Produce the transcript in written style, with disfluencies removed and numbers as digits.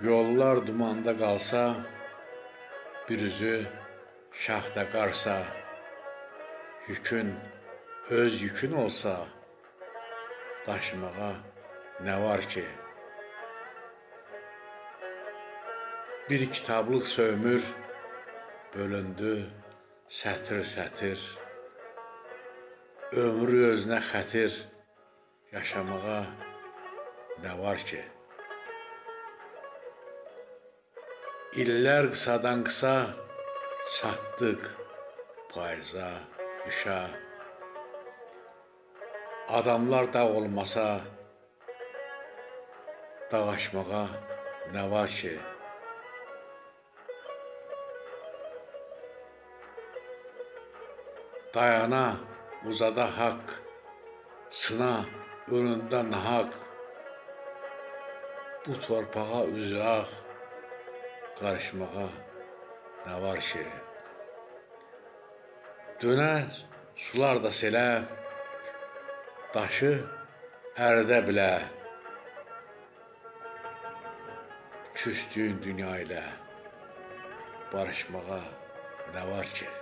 Yollar dumanda qalsa, bir üzü şaxta qarsa, yükün öz yükün olsa, daşımağa nə var ki? Bir kitablıq söymür, bölündü sətir-sətir, ömrü özünə xətir, yaşamağa nə var ki? İllər qısadan qısa, çatdıq payıza, qışa. Adamlar dağ olmasa, dağ aşmağa nə var ki? Dayana, uzada haqq, sına, önündə nahaq. Bu torpağa üzü ağ, qarışmağa nə var ki? Dönər sular da selə, daşı əridə bilə. Küstüyün dünya ilə barışmağa nə var ki?